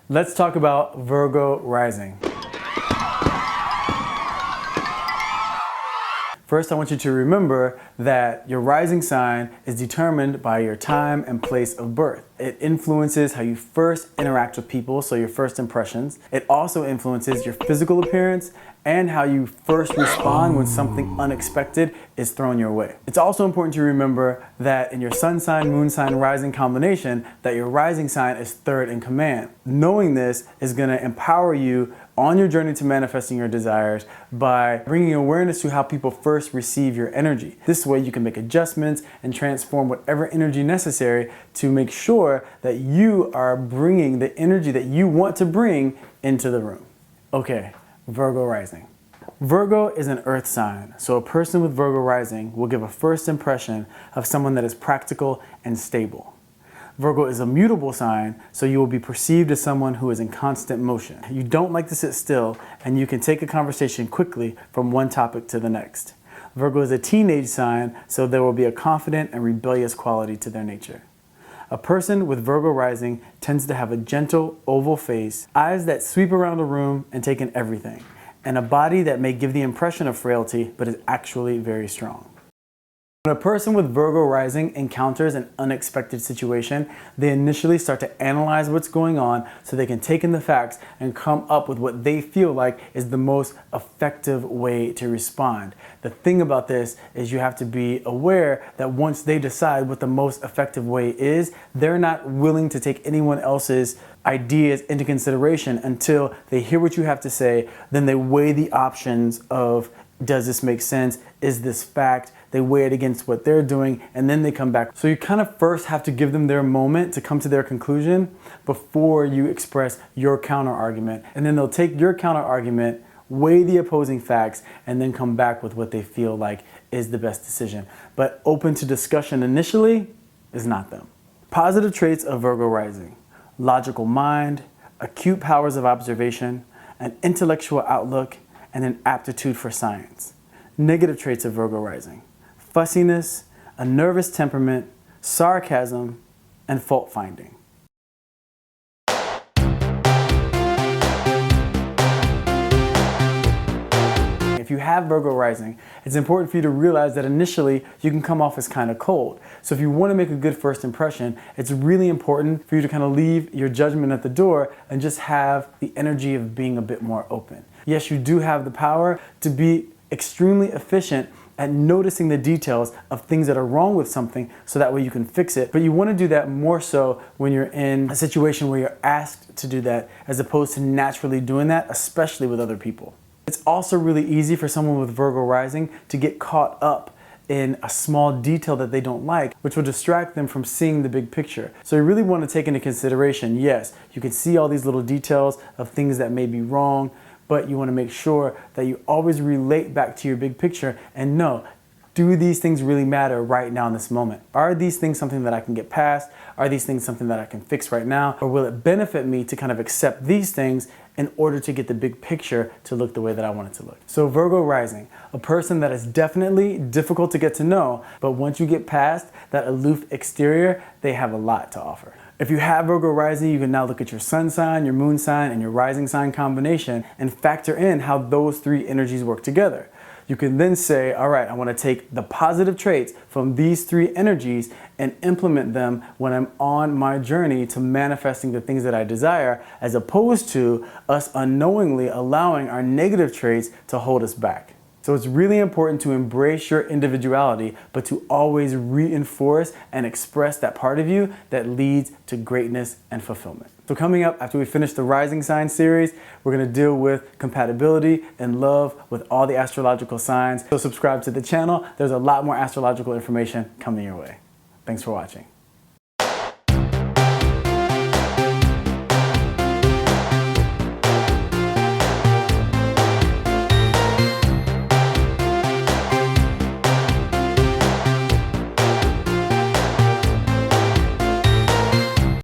Let's talk about Virgo Rising. First, I want you to remember that your rising sign is determined by your time and place of birth. It influences how you first interact with people, so your first impressions. It also influences your physical appearance and how you first respond when something unexpected is thrown your way. It's also important to remember that in your sun sign, moon sign, rising combination, that your rising sign is third in command. Knowing this is going to empower you on your journey to manifesting your desires by bringing awareness to how people first receive your energy. This way you can make adjustments and transform whatever energy necessary to make sure that you are bringing the energy that you want to bring into the room. Okay, Virgo Rising. Virgo is an earth sign, so a person with Virgo Rising will give a first impression of someone that is practical and stable. Virgo is a mutable sign, so you will be perceived as someone who is in constant motion. You don't like to sit still, and you can take a conversation quickly from one topic to the next. Virgo is a teenage sign, so there will be a confident and rebellious quality to their nature. A person with Virgo Rising tends to have a gentle, oval face, eyes that sweep around a room and take in everything, and a body that may give the impression of frailty but is actually very strong. When a person with Virgo Rising encounters an unexpected situation, they initially start to analyze what's going on so they can take in the facts and come up with what they feel like is the most effective way to respond. The thing about this is you have to be aware that once they decide what the most effective way is, they're not willing to take anyone else's ideas into consideration until they hear what you have to say. Then they weigh the options of, does this make sense? Is this fact? They weigh it against what they're doing, and then they come back. So you kind of first have to give them their moment to come to their conclusion before you express your counter argument. And then they'll take your counter argument, weigh the opposing facts, and then come back with what they feel like is the best decision. But open to discussion initially is not them. Positive traits of Virgo Rising: logical mind, acute powers of observation, an intellectual outlook, and an aptitude for science. Negative traits of Virgo Rising: fussiness, a nervous temperament, sarcasm, and fault finding. If you have Virgo Rising, it's important for you to realize that initially you can come off as kind of cold. So if you want to make a good first impression, it's really important for you to kind of leave your judgment at the door and just have the energy of being a bit more open. Yes, you do have the power to be extremely efficient at noticing the details of things that are wrong with something so that way you can fix it. But you want to do that more so when you're in a situation where you're asked to do that as opposed to naturally doing that, especially with other people. It's also really easy for someone with Virgo Rising to get caught up in a small detail that they don't like, which will distract them from seeing the big picture. So you really want to take into consideration, yes, you can see all these little details of things that may be wrong, but you want to make sure that you always relate back to your big picture and know, do these things really matter right now in this moment? Are these things something that I can get past? Are these things something that I can fix right now? Or will it benefit me to kind of accept these things in order to get the big picture to look the way that I want it to look? So Virgo Rising, a person that is definitely difficult to get to know, but once you get past that aloof exterior, they have a lot to offer. If you have Virgo Rising, you can now look at your sun sign, your moon sign, and your rising sign combination and factor in how those three energies work together. You can then say, all right, I want to take the positive traits from these three energies and implement them when I'm on my journey to manifesting the things that I desire, as opposed to us unknowingly allowing our negative traits to hold us back. So it's really important to embrace your individuality, but to always reinforce and express that part of you that leads to greatness and fulfillment. So coming up after we finish the Rising Sign series, we're going to deal with compatibility and love with all the astrological signs. So subscribe to the channel. There's a lot more astrological information coming your way. Thanks for watching.